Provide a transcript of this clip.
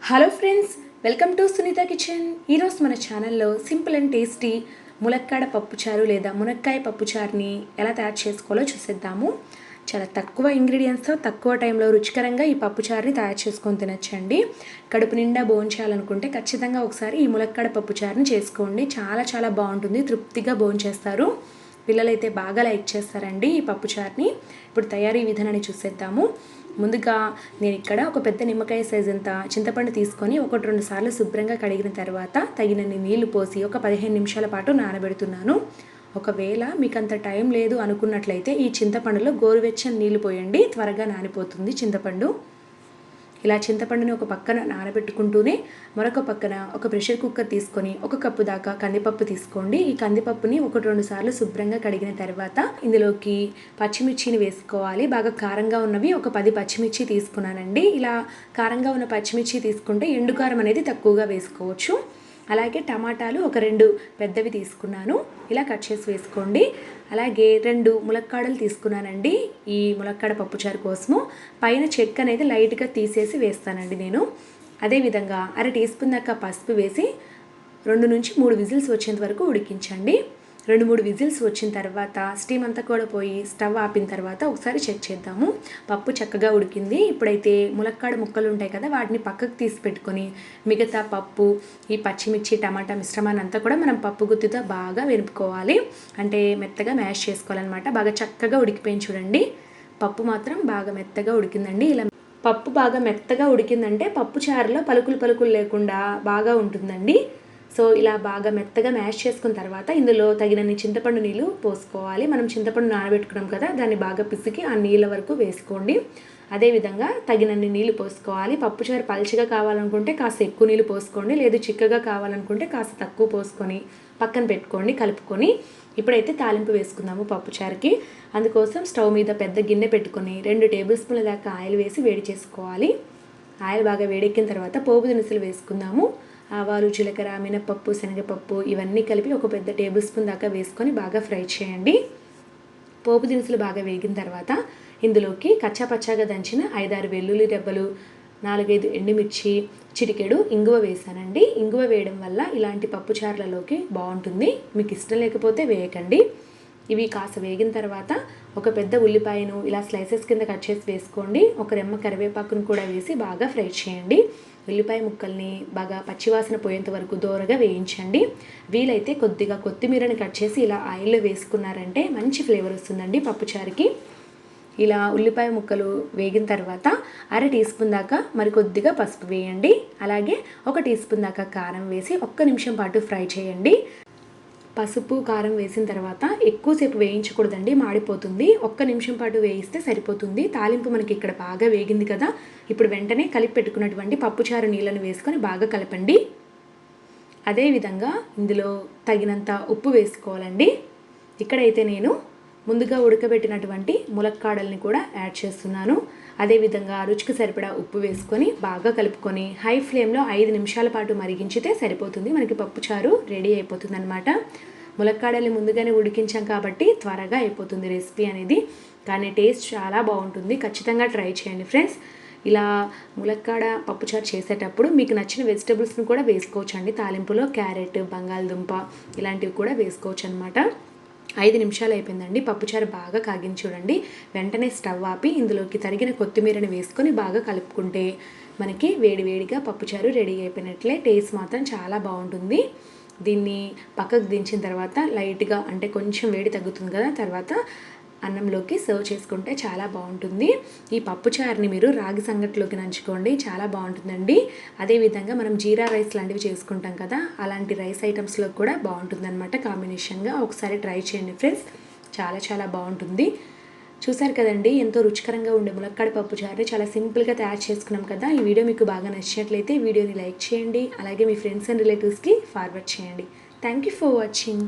Hello friends, welcome to Sunitha kitchen. ఈరోజు మన ఛానల్లో సింపుల్ అండ్ టేస్టీ ములక్కాడ పప్పుచారు లేదా మునక్కాయ పప్పుచారుని ఎలా తయారు చేసుకోవాలో చూసేద్దాము. చాలా తక్కువ ఇంగ్రీడియంట్స్తో తక్కువ టైంలో రుచికరంగా ఈ పప్పుచారుని తయారు చేసుకొని తినచ్చండి. కడుపు నిండా భోంచేయాలనుకుంటే ఖచ్చితంగా ఒకసారి ఈ ములక్కాడ పప్పుచారుని చేసుకోండి. చాలా చాలా బాగుంటుంది, తృప్తిగా భోంచేస్తారు. పిల్లలైతే బాగా లైక్ చేస్తారండి ఈ పప్పుచారుని. ఇప్పుడు తయారీ విధానాన్ని చూసేద్దాము. ముందుగా నేను ఇక్కడ ఒక పెద్ద నిమ్మకాయ సైజ్ అంత చింతపండు తీసుకొని 1-2 సార్లు శుభ్రంగా కడిగిన తర్వాత తగినన్ని నీళ్లు పోసి ఒక 15 నిమిషాల పాటు నానబెడుతున్నాను. ఒకవేళ మీకు అంత టైం లేదు అనుకున్నట్లయితే ఈ చింతపండులో గోరువెచ్చని నీళ్లు పోయండి, త్వరగా నానిపోతుంది చింతపండు. ఇలా చింతపండుని ఒక పక్కన నానబెట్టుకుంటూనే మరొక పక్కన ఒక ప్రెషర్ కుక్కర్ తీసుకొని 1 కప్పు దాకా కందిపప్పు తీసుకోండి. ఈ కందిపప్పుని 1-2 సార్లు శుభ్రంగా కడిగిన తర్వాత ఇందులోకి పచ్చిమిర్చిని వేసుకోవాలి. బాగా కారంగా ఉన్నవి ఒక 10 పచ్చిమిర్చి తీసుకున్నానండి. ఇలా కారంగా ఉన్న పచ్చిమిర్చి తీసుకుంటే ఎండుకారం అనేది తక్కువగా వేసుకోవచ్చు. అలాగే టమాటాలు ఒక 2 పెద్దవి తీసుకున్నాను, ఇలా కట్ చేసి వేసుకోండి. అలాగే 2 ములక్కాడలు తీసుకున్నానండి. ఈ ములక్కాడ పప్పుచారు కోసము పైన చెక్క అనేది లైట్గా తీసేసి వేస్తానండి నేను. అదేవిధంగా 1/2 టీ స్పూన్ దాకా పసుపు వేసి 2-3 విజిల్స్ వచ్చేంత వరకు ఉడికించండి. 2-3 విజిల్స్ వచ్చిన తర్వాత స్టీమ్ అంతా కూడా పోయి స్టవ్ ఆపిన తర్వాత ఒకసారి చెక్ చేద్దాము. పప్పు చక్కగా ఉడికింది. ఇప్పుడైతే ములక్కాడ ముక్కలు ఉంటాయి కదా, వాటిని పక్కకు తీసి పెట్టుకొని మిగతా పప్పు, ఈ పచ్చిమిర్చి టమాటా మిశ్రమాన్ని అంతా కూడా మనం పప్పు గుత్తితో బాగా వెనుపుకోవాలి. అంటే మెత్తగా మ్యాష్ చేసుకోవాలన్నమాట. బాగా చక్కగా ఉడికిపోయింది చూడండి. పప్పు మాత్రం బాగా మెత్తగా ఉడికిందండి. ఇలా పప్పు బాగా మెత్తగా ఉడికిందంటే పప్పు చారులో పలుకులు లేకుండా బాగా ఉంటుందండి. సో ఇలా బాగా మెత్తగా మ్యాష్ చేసుకున్న తర్వాత ఇందులో తగినన్ని చింతపండు నీళ్ళు పోసుకోవాలి. మనం చింతపండు నానబెట్టుకున్నాం కదా, దాన్ని బాగా పిసికి ఆ నీళ్ళ వరకు వేసుకోండి. అదేవిధంగా తగినన్ని నీళ్ళు పోసుకోవాలి. పప్పుచారు పల్చగా కావాలనుకుంటే కాస్త ఎక్కువ నీళ్ళు పోసుకోండి, లేదు చిక్కగా కావాలనుకుంటే కాస్త తక్కువ పోసుకొని పక్కన పెట్టుకోండి కలుపుకొని. ఇప్పుడైతే తాలింపు వేసుకుందాము పప్పుచారుకి. అందుకోసం స్టవ్ మీద పెద్ద గిన్నె పెట్టుకొని 2 టేబుల్ స్పూన్ల దాకా ఆయిల్ వేసి వేడి చేసుకోవాలి. ఆయిల్ బాగా వేడెక్కిన తర్వాత పోపు దినుసులు వేసుకుందాము. ఆవాలు, జీలకర్ర, మినపప్పు, శనగపప్పు ఇవన్నీ కలిపి ఒక పెద్ద టేబుల్ స్పూన్ దాకా వేసుకొని బాగా ఫ్రై చేయండి. పోపు దినుసులు బాగా వేగిన తర్వాత ఇందులోకి కచ్చాపచ్చాగా దంచిన 5-6 వెల్లుల్లి రెబ్బలు, 4-5 ఎండుమిర్చి, చిటికెడు ఇంగువ వేసానండి. ఇంగువ వేయడం వల్ల ఇలాంటి పప్పుచారులలోకి బాగుంటుంది. మీకు ఇష్టం లేకపోతే వేయకండి. ఇవి కాస్త వేగిన తర్వాత ఒక పెద్ద ఉల్లిపాయను ఇలా స్లైసెస్ కింద కట్ చేసి వేసుకోండి. ఒక రెమ్మ కరివేపాకును కూడా వేసి బాగా ఫ్రై చేయండి. ఉల్లిపాయ ముక్కల్ని బాగా పచ్చివాసన పోయేంత వరకు దోరగా వేయించండి. వీలైతే కొద్దిగా కొత్తిమీరని కట్ చేసి ఇలా ఆయిల్లో వేసుకున్నారంటే మంచి ఫ్లేవర్ వస్తుందండి పప్పుచారుకి. ఇలా ఉల్లిపాయ ముక్కలు వేగిన తర్వాత 1/2 టీ స్పూన్ దాకా మరి కొద్దిగా పసుపు వేయండి. అలాగే 1 టీ స్పూన్ దాకా కారం వేసి 1 నిమిషం పాటు ఫ్రై చేయండి. పసుపు కారం వేసిన తర్వాత ఎక్కువసేపు వేయించకూడదండి, మాడిపోతుంది. 1 నిమిషం పాటు వేయిస్తే సరిపోతుంది. తాలింపు మనకి ఇక్కడ బాగా వేగింది కదా, ఇప్పుడు వెంటనే కలిపి పెట్టుకున్నటువంటి పప్పుచారు నీళ్ళను వేసుకొని బాగా కలపండి. అదేవిధంగా ఇందులో తగినంత ఉప్పు వేసుకోవాలండి. ఇక్కడైతే నేను ముందుగా ఉడకబెట్టినటువంటి ములక్కాడల్ని కూడా యాడ్ చేస్తున్నాను. అదేవిధంగా రుచికి సరిపడా ఉప్పు వేసుకొని బాగా కలుపుకొని హై ఫ్లేమ్లో 5 నిమిషాల పాటు మరిగించితే సరిపోతుంది. మనకి పప్పుచారు రెడీ అయిపోతుంది అనమాట. ములక్కాడల్ని ముందుగానే ఉడికించాం కాబట్టి త్వరగా అయిపోతుంది రెసిపీ అనేది, కానీ టేస్ట్ చాలా బాగుంటుంది. ఖచ్చితంగా ట్రై చేయండి ఫ్రెండ్స్. ఇలా ములక్కాడ పప్పుచారు చేసేటప్పుడు మీకు నచ్చిన వెజిటబుల్స్ని కూడా వేసుకోవచ్చు అండి. తాలింపులో క్యారెట్, బంగాళదుంప ఇలాంటివి కూడా వేసుకోవచ్చు అనమాట. 5 నిమిషాలు అయిపోయిందండి. పప్పుచారు బాగా కాగింది చూడండి. వెంటనే స్టవ్ ఆపి ఇందులోకి తరిగిన కొత్తిమీరని వేసుకొని బాగా కలుపుకుంటే మనకి వేడివేడిగా పప్పుచారు రెడీ అయిపోయినట్లే. టేస్ట్ మాత్రం చాలా బాగుంటుంది. దీన్ని పక్కకు దించిన తర్వాత లైట్గా అంటే కొంచెం వేడి తగ్గుతుంది కదా, తర్వాత అన్నంలోకి సర్వ్ చేసుకుంటే చాలా బాగుంటుంది. ఈ పప్పుచారుని మీరు రాగి సంగటిలోకి నంచుకోండి, చాలా బాగుంటుందండి. అదేవిధంగా మనం జీరా రైస్ లాంటివి చేసుకుంటాం కదా, అలాంటి రైస్ ఐటమ్స్లో కూడా బాగుంటుందన్నమాట కాంబినేషన్గా. ఒకసారి ట్రై చేయండి ఫ్రెండ్స్, చాలా చాలా బాగుంటుంది. చూసారు కదండి, ఎంతో రుచికరంగా ఉండే ములక్కాడ పప్పుచారు చాలా సింపుల్గా తయారు చేసుకున్నాం కదా. ఈ వీడియో మీకు బాగా నచ్చినట్లయితే వీడియోని లైక్ చేయండి. అలాగే మీ ఫ్రెండ్స్ అండ్ రిలేటివ్స్కి ఫార్వర్డ్ చేయండి. Thank you for watching.